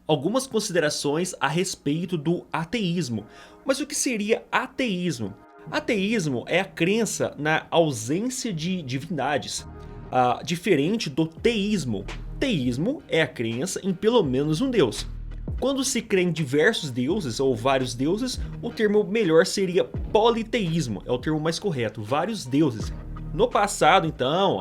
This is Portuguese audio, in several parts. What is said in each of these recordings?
algumas considerações a respeito do ateísmo. Mas o que seria ateísmo? Ateísmo é a crença na ausência de divindades, diferente do teísmo. Teísmo é a crença em pelo menos um deus. Quando se crê em diversos deuses ou vários deuses, o termo melhor seria politeísmo, é o termo mais correto, vários deuses. No passado, então,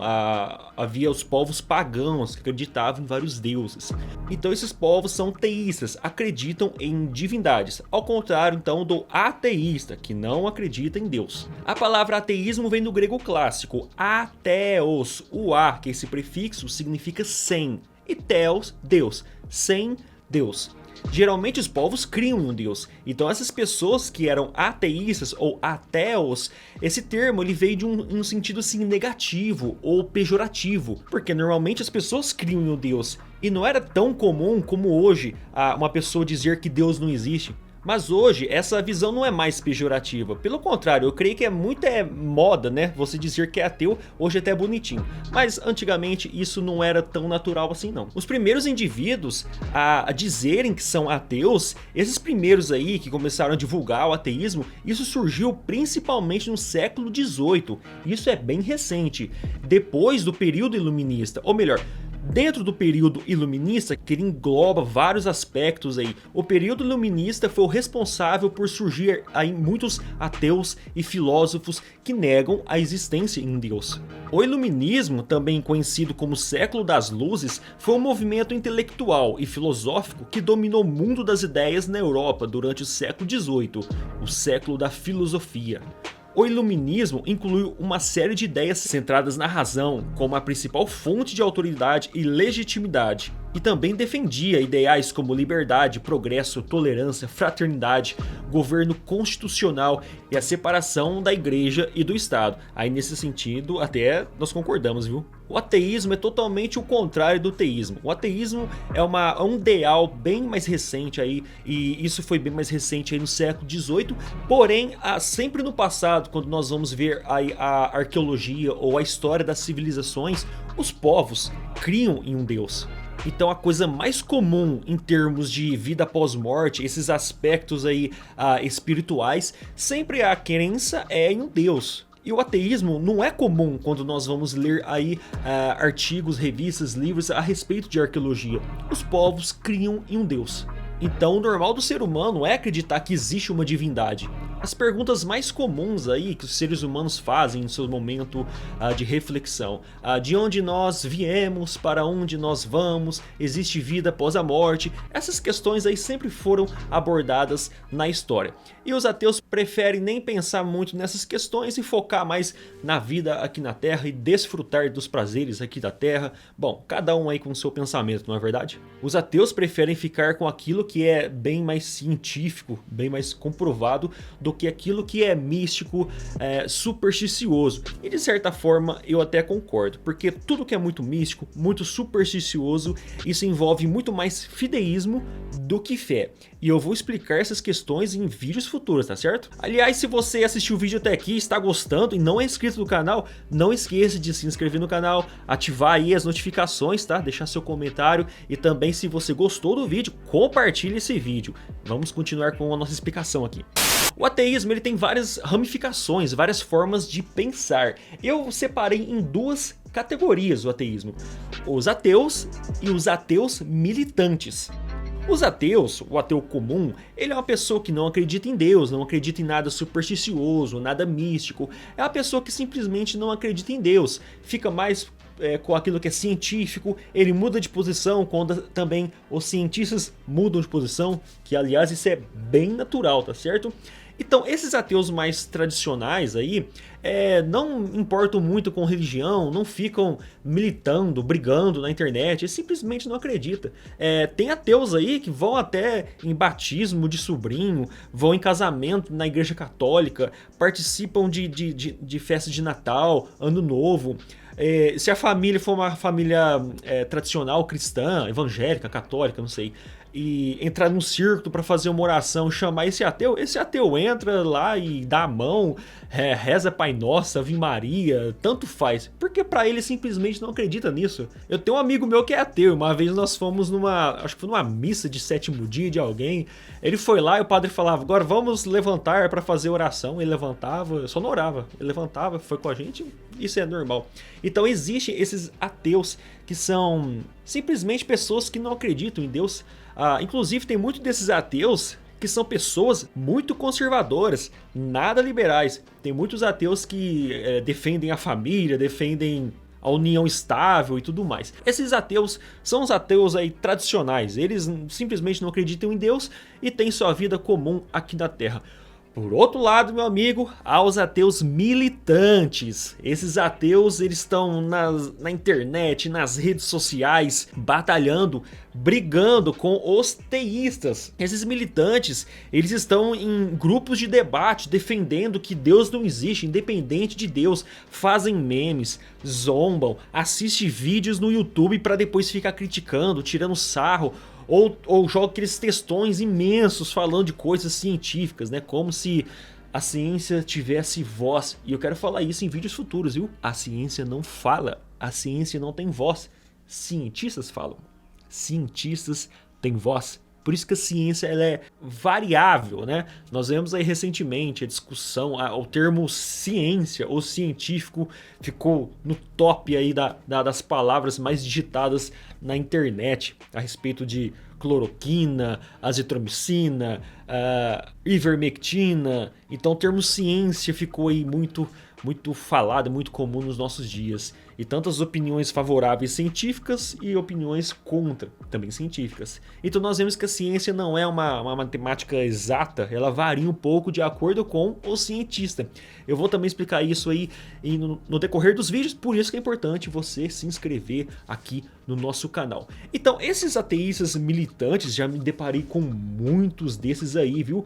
havia os povos pagãos que acreditavam em vários deuses. Então esses povos são teístas, acreditam em divindades, ao contrário então do ateísta, que não acredita em Deus. A palavra ateísmo vem do grego clássico, ateos, o a, que é esse prefixo, significa sem, e theos, Deus, sem Deus. Geralmente os povos criam em um deus, então essas pessoas que eram ateístas ou ateus, esse termo ele veio de um sentido assim negativo ou pejorativo, porque normalmente as pessoas criam em um deus, e não era tão comum como hoje uma pessoa dizer que Deus não existe. Mas hoje essa visão não é mais pejorativa, pelo contrário, eu creio que é muito moda, né, você dizer que é ateu, hoje até é bonitinho. Mas antigamente isso não era tão natural assim não. Os primeiros indivíduos a dizerem que são ateus, esses primeiros aí que começaram a divulgar o ateísmo, isso surgiu principalmente no século XVIII, isso é bem recente, depois do período iluminista, ou melhor, dentro do período iluminista, que ele engloba vários aspectos aí, o período iluminista foi o responsável por surgir aí muitos ateus e filósofos que negam a existência em Deus. O iluminismo, também conhecido como século das luzes, foi um movimento intelectual e filosófico que dominou o mundo das ideias na Europa durante o século XVIII, o século da filosofia. O iluminismo incluiu uma série de ideias centradas na razão como a principal fonte de autoridade e legitimidade, e também defendia ideais como liberdade, progresso, tolerância, fraternidade, governo constitucional e a separação da igreja e do Estado. Aí nesse sentido até nós concordamos, viu? O ateísmo é totalmente o contrário do teísmo. O ateísmo é um ideal bem mais recente aí, e isso foi bem mais recente aí no século XVIII, porém sempre no passado, quando nós vamos ver aí a arqueologia ou a história das civilizações, os povos criam em um deus. Então a coisa mais comum em termos de vida após morte, esses aspectos aí espirituais, sempre a crença é em um deus. E o ateísmo não é comum quando nós vamos ler aí artigos, revistas, livros a respeito de arqueologia. Os povos criam em um deus. Então o normal do ser humano é acreditar que existe uma divindade. As perguntas mais comuns aí que os seres humanos fazem em seu momento de reflexão, de onde nós viemos, para onde nós vamos, existe vida após a morte, essas questões aí sempre foram abordadas na história. E os ateus preferem nem pensar muito nessas questões e focar mais na vida aqui na Terra e desfrutar dos prazeres aqui da Terra. Bom, cada um aí com o seu pensamento, não é verdade? Os ateus preferem ficar com aquilo que é bem mais científico, bem mais comprovado do que aquilo que é místico, supersticioso. E de certa forma eu até concordo, porque tudo que é muito místico, muito supersticioso, isso envolve muito mais fideísmo do que fé. E eu vou explicar essas questões em vídeos futuros, tá certo? Aliás, se você assistiu o vídeo até aqui, está gostando e não é inscrito no canal, não esqueça de se inscrever no canal, ativar aí as notificações, tá? Deixar seu comentário e também, se você gostou do vídeo, compartilhe esse vídeo. Vamos continuar com a nossa explicação aqui. O ateísmo ele tem várias ramificações, várias formas de pensar. Eu separei em duas categorias o ateísmo: os ateus e os ateus militantes. Os ateus, o ateu comum, ele é uma pessoa que não acredita em Deus, não acredita em nada supersticioso, nada místico. É uma pessoa que simplesmente não acredita em Deus, fica mais com aquilo que é científico, ele muda de posição quando também os cientistas mudam de posição, que aliás isso é bem natural, tá certo? Então esses ateus mais tradicionais aí não importam muito com religião, não ficam militando, brigando na internet, eles simplesmente não acreditam. Tem ateus aí que vão até em batismo de sobrinho, vão em casamento na igreja católica, participam de festa de Natal, Ano Novo. Se a família for uma família tradicional, cristã, evangélica, católica, não sei, e entrar num círculo para fazer uma oração, chamar esse ateu entra lá e dá a mão, reza Pai Nosso, Ave Maria, tanto faz, porque para ele simplesmente não acredita nisso. Eu tenho um amigo meu que é ateu, uma vez nós fomos acho que foi numa missa de sétimo dia de alguém, ele foi lá e o padre falava, agora vamos levantar para fazer oração, ele levantava, eu só não orava, ele levantava, foi com a gente, isso é normal. Então existem esses ateus que são simplesmente pessoas que não acreditam em Deus. Inclusive tem muito desses ateus que são pessoas muito conservadoras, nada liberais. Tem muitos ateus que defendem a família, defendem a união estável e tudo mais. Esses ateus são os ateus aí tradicionais, eles simplesmente não acreditam em Deus e têm sua vida comum aqui na Terra. Por outro lado, meu amigo, há os ateus militantes. Esses ateus, eles estão na internet, nas redes sociais, batalhando, brigando com os teístas. Esses militantes, eles estão em grupos de debate, defendendo que Deus não existe, independente de Deus. Fazem memes, zombam, assistem vídeos no YouTube para depois ficar criticando, tirando sarro. Ou joga aqueles textões imensos falando de coisas científicas, né? Como se a ciência tivesse voz. E eu quero falar isso em vídeos futuros, viu? A ciência não fala, a ciência não tem voz. Cientistas falam, cientistas têm voz. Por isso que a ciência ela é variável, né? Nós vemos aí recentemente a discussão, o termo ciência ou científico ficou no top aí das palavras mais digitadas na internet a respeito de cloroquina, azitromicina, ivermectina. Então o termo ciência ficou aí muito falado, muito comum nos nossos dias. E tantas opiniões favoráveis científicas e opiniões contra, também científicas. Então nós vemos que a ciência não é uma matemática exata, ela varia um pouco de acordo com o cientista. Eu vou também explicar isso aí no decorrer dos vídeos, por isso que é importante você se inscrever aqui no nosso canal. Então esses ateístas militantes, já me deparei com muitos desses aí, viu?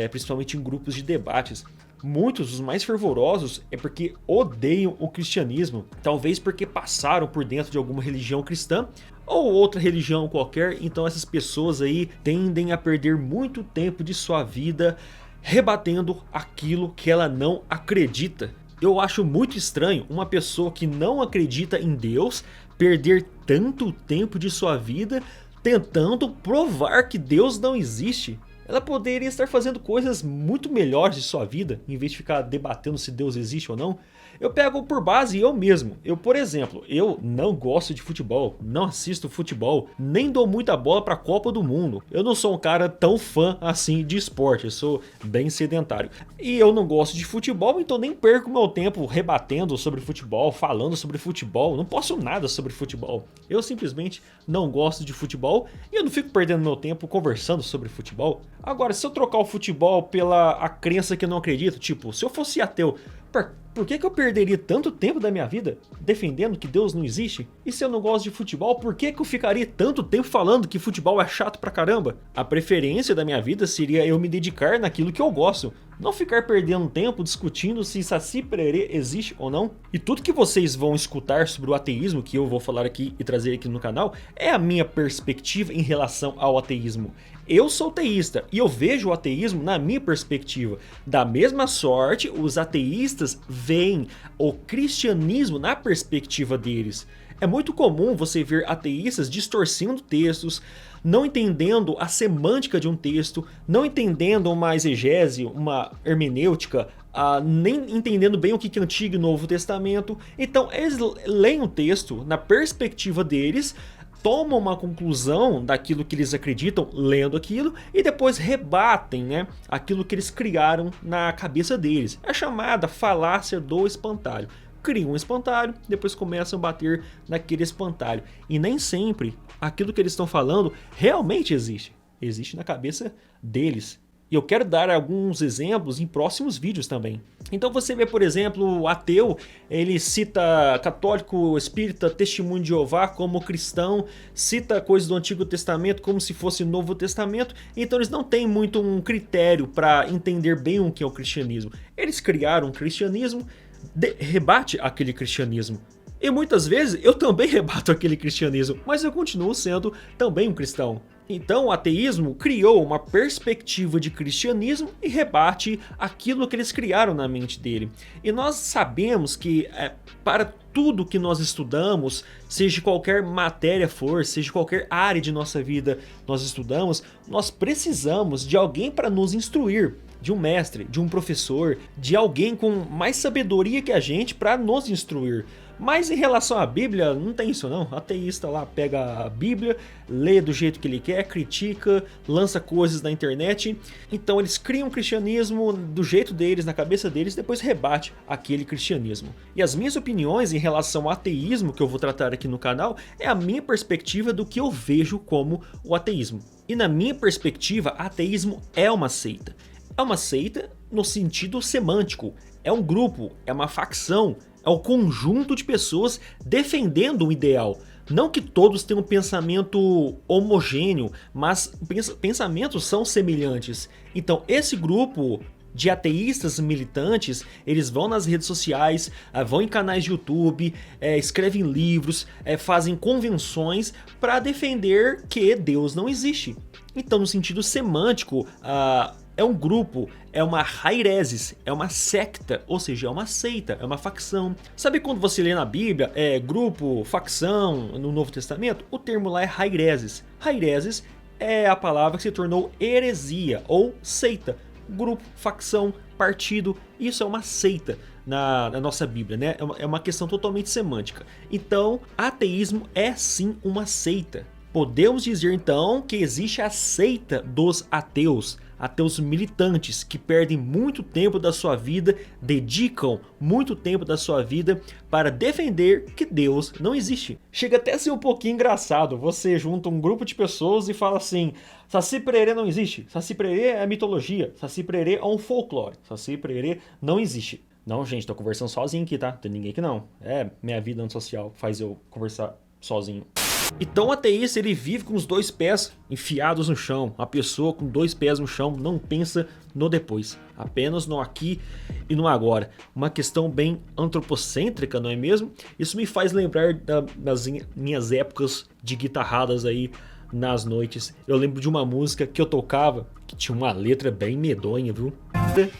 Principalmente em grupos de debates. Muitos, os mais fervorosos, é porque odeiam o cristianismo, talvez porque passaram por dentro de alguma religião cristã ou outra religião qualquer, então essas pessoas aí tendem a perder muito tempo de sua vida rebatendo aquilo que ela não acredita. Eu acho muito estranho uma pessoa que não acredita em Deus perder tanto tempo de sua vida tentando provar que Deus não existe. Ela poderia estar fazendo coisas muito melhores de sua vida, em vez de ficar debatendo se Deus existe ou não. Eu pego por base eu mesmo. Por exemplo, eu não gosto de futebol, não assisto futebol, nem dou muita bola para a Copa do Mundo. Eu não sou um cara tão fã assim de esporte, eu sou bem sedentário. E eu não gosto de futebol, então nem perco meu tempo rebatendo sobre futebol, falando sobre futebol, não posso nada sobre futebol. Eu simplesmente não gosto de futebol e eu não fico perdendo meu tempo conversando sobre futebol. Agora, se eu trocar o futebol pela a crença que eu não acredito, tipo, se eu fosse ateu, por que eu perderia tanto tempo da minha vida defendendo que Deus não existe? E se eu não gosto de futebol, por que eu ficaria tanto tempo falando que futebol é chato pra caramba? A preferência da minha vida seria eu me dedicar naquilo que eu gosto, não ficar perdendo tempo discutindo se Saci Pererê existe ou não. E tudo que vocês vão escutar sobre o ateísmo, que eu vou falar aqui e trazer aqui no canal, é a minha perspectiva em relação ao ateísmo. Eu sou teísta e eu vejo o ateísmo na minha perspectiva. Da mesma sorte, os ateístas veem o cristianismo na perspectiva deles. É muito comum você ver ateístas distorcendo textos, não entendendo a semântica de um texto, não entendendo uma exegese, uma hermenêutica, nem entendendo bem o que é Antigo e Novo Testamento. Então eles leem um texto na perspectiva deles, tomam uma conclusão daquilo que eles acreditam lendo aquilo e depois rebatem, né, aquilo que eles criaram na cabeça deles. É a chamada falácia do espantalho. Criam um espantalho, depois começam a bater naquele espantalho. E nem sempre aquilo que eles estão falando realmente existe. Existe na cabeça deles. E eu quero dar alguns exemplos em próximos vídeos também. Então você vê, por exemplo, o ateu, ele cita católico, espírita, testemunho de Jeová como cristão, cita coisas do Antigo Testamento como se fosse Novo Testamento, então eles não têm muito um critério para entender bem o que é o cristianismo. Eles criaram um cristianismo, rebate aquele cristianismo. E muitas vezes eu também rebato aquele cristianismo, mas eu continuo sendo também um cristão. Então o ateísmo criou uma perspectiva de cristianismo e rebate aquilo que eles criaram na mente dele. E nós sabemos que para tudo que nós estudamos, seja qualquer matéria for, seja qualquer área de nossa vida nós estudamos, nós precisamos de alguém para nos instruir. De um mestre, de um professor, de alguém com mais sabedoria que a gente para nos instruir. Mas em relação à Bíblia, não tem isso não. O ateísta lá pega a Bíblia, lê do jeito que ele quer, critica, lança coisas na internet. Então eles criam o cristianismo do jeito deles, na cabeça deles, e depois rebate aquele cristianismo. E as minhas opiniões em relação ao ateísmo, que eu vou tratar aqui no canal, é a minha perspectiva do que eu vejo como o ateísmo. E na minha perspectiva, ateísmo é uma seita. É uma seita no sentido semântico. É um grupo, é uma facção, é um conjunto de pessoas defendendo um ideal. Não que todos tenham um pensamento homogêneo, mas pensamentos são semelhantes. Então esse grupo de ateístas militantes, eles vão nas redes sociais, vão em canais de YouTube, escrevem livros, fazem convenções para defender que Deus não existe. Então no sentido semântico, é um grupo, é uma haireses, é uma secta, ou seja, é uma seita, é uma facção. Sabe quando você lê na Bíblia, grupo, facção, no Novo Testamento? O termo lá é haireses. Haireses é a palavra que se tornou heresia ou seita. Grupo, facção, partido, isso é uma seita na nossa Bíblia, né? É uma questão totalmente semântica. Então, ateísmo é sim uma seita. Podemos dizer então que existe a seita dos ateus. Ateus militantes que perdem muito tempo da sua vida, dedicam muito tempo da sua vida para defender que Deus não existe. Chega até a ser um pouquinho engraçado, você junta um grupo de pessoas e fala assim: Saci Pererê não existe, Saci Pererê é mitologia, Saci Pererê é um folclore, Saci Pererê não existe. Não, gente, tô conversando sozinho aqui, tá? Não tem ninguém aqui não. Minha vida antissocial faz eu conversar sozinho. Então o ateísta, ele vive com os dois pés enfiados no chão. A pessoa com dois pés no chão não pensa no depois, apenas no aqui e no agora. Uma questão bem antropocêntrica, não é mesmo? Isso me faz lembrar das minhas épocas de guitarradas aí nas noites. Eu lembro de uma música que eu tocava que tinha uma letra bem medonha, viu?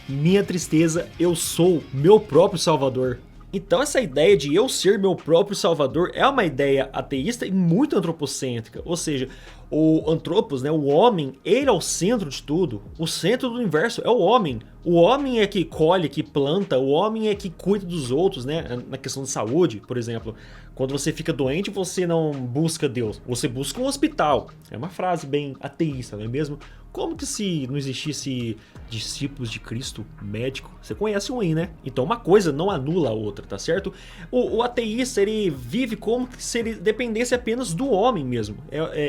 Minha tristeza, eu sou meu próprio salvador. Então essa ideia de eu ser meu próprio salvador é uma ideia ateísta e muito antropocêntrica, ou seja, o antropos, né, o homem, ele é o centro de tudo, o centro do universo é o homem é que colhe, que planta, o homem é que cuida dos outros, né, na questão de saúde, por exemplo. Quando você fica doente, você não busca Deus, você busca um hospital. É uma frase bem ateísta, não é mesmo? Como que se não existisse discípulos de Cristo, médico? Você conhece um aí, né? Então uma coisa não anula a outra, tá certo? O ateísta, ele vive como se ele dependesse apenas do homem mesmo.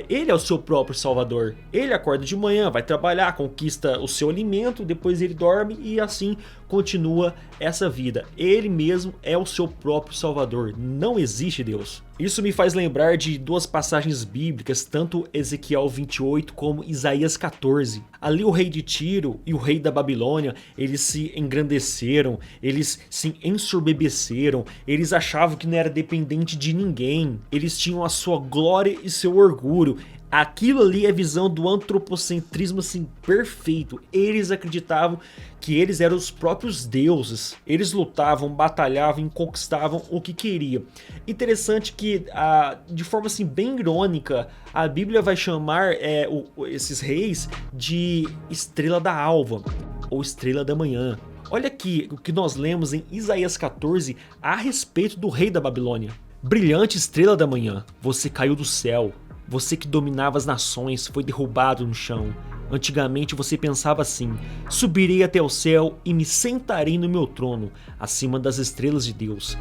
Ele é o seu próprio salvador. Ele acorda de manhã, vai trabalhar, conquista o seu alimento, depois ele dorme e assim continua essa vida. Ele mesmo é o seu próprio salvador. Não existe Deus. Isso me faz lembrar de duas passagens bíblicas, tanto Ezequiel 28 como Isaías 14. Ali o rei de Tiro e o rei da Babilônia, eles se engrandeceram, eles se ensoberbeceram, eles achavam que não era dependente de ninguém, eles tinham a sua glória e seu orgulho. Aquilo ali é a visão do antropocentrismo assim, perfeito. Eles acreditavam que eles eram os próprios deuses. Eles lutavam, batalhavam e conquistavam o que queriam. Interessante que, de forma assim, bem irônica, a Bíblia vai chamar esses reis de estrela da alva ou estrela da manhã. Olha aqui o que nós lemos em Isaías 14 a respeito do rei da Babilônia. Brilhante estrela da manhã, você caiu do céu. Você que dominava as nações foi derrubado no chão. Antigamente você pensava assim: subirei até o céu e me sentarei no meu trono, acima das estrelas de Deus.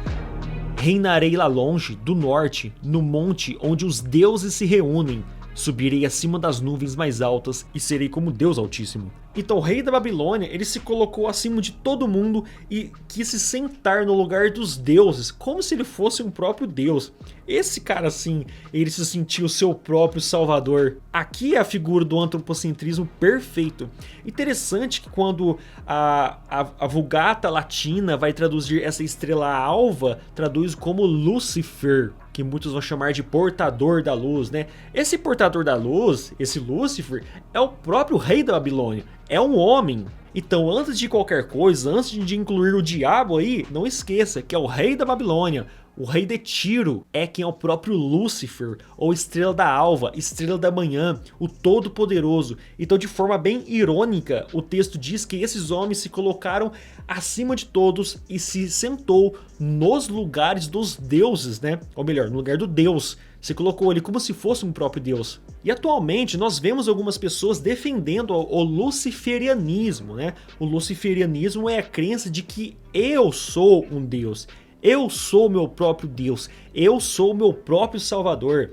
Reinarei lá longe, do norte, no monte onde os deuses se reúnem. Subirei acima das nuvens mais altas e serei como Deus Altíssimo. Então o rei da Babilônia, ele se colocou acima de todo mundo e quis se sentar no lugar dos deuses, como se ele fosse um próprio deus. Esse cara assim, ele se sentiu seu próprio salvador. Aqui é a figura do antropocentrismo perfeito. Interessante que quando a Vulgata Latina vai traduzir essa estrela alva, traduz como Lúcifer, que muitos vão chamar de portador da luz, né? Esse portador da luz, esse Lúcifer, é o próprio rei da Babilônia, é um homem. Então, antes de qualquer coisa, antes de incluir o diabo aí, não esqueça que é o rei da Babilônia. O rei de Tiro é quem é o próprio Lúcifer, ou estrela da alva, estrela da manhã, o todo-poderoso. Então, de forma bem irônica, o texto diz que esses homens se colocaram acima de todos e se sentou nos lugares dos deuses, né? Ou melhor, no lugar do Deus. Se colocou ele como se fosse um próprio Deus. E atualmente nós vemos algumas pessoas defendendo o luciferianismo, né? O luciferianismo é a crença de que eu sou um Deus. Eu sou meu próprio Deus, eu sou meu próprio Salvador.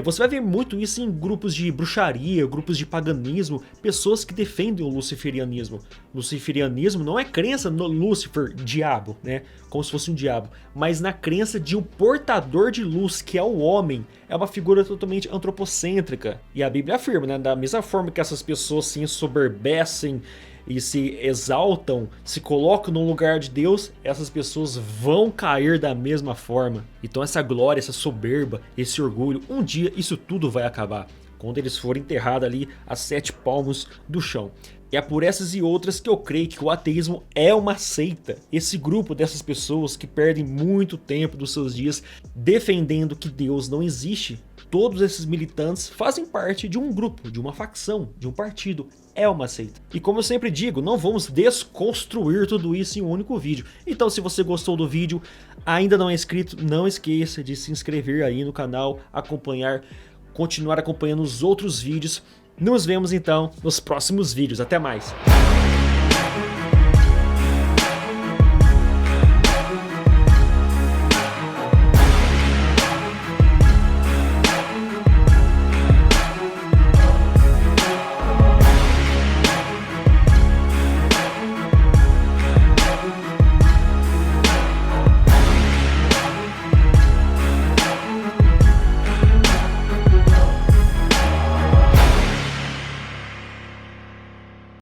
Você vai ver muito isso em grupos de bruxaria, grupos de paganismo, pessoas que defendem o luciferianismo. Luciferianismo não é crença no Lúcifer, diabo, né? Como se fosse um diabo, mas na crença de um portador de luz, que é o homem. É uma figura totalmente antropocêntrica. E a Bíblia afirma, né? Da mesma forma que essas pessoas se ensoberbecem e se exaltam, se colocam no lugar de Deus, essas pessoas vão cair da mesma forma. Então essa glória, essa soberba, esse orgulho, um dia isso tudo vai acabar, quando eles forem enterrados ali a 7 palmos do chão. E é por essas e outras que eu creio que o ateísmo é uma seita. Esse grupo dessas pessoas que perdem muito tempo dos seus dias defendendo que Deus não existe, todos esses militantes fazem parte de um grupo, de uma facção, de um partido. É uma seita. E como eu sempre digo, não vamos desconstruir tudo isso em um único vídeo. Então se você gostou do vídeo, ainda não é inscrito, não esqueça de se inscrever aí no canal, continuar acompanhando os outros vídeos. Nos vemos então nos próximos vídeos. Até mais!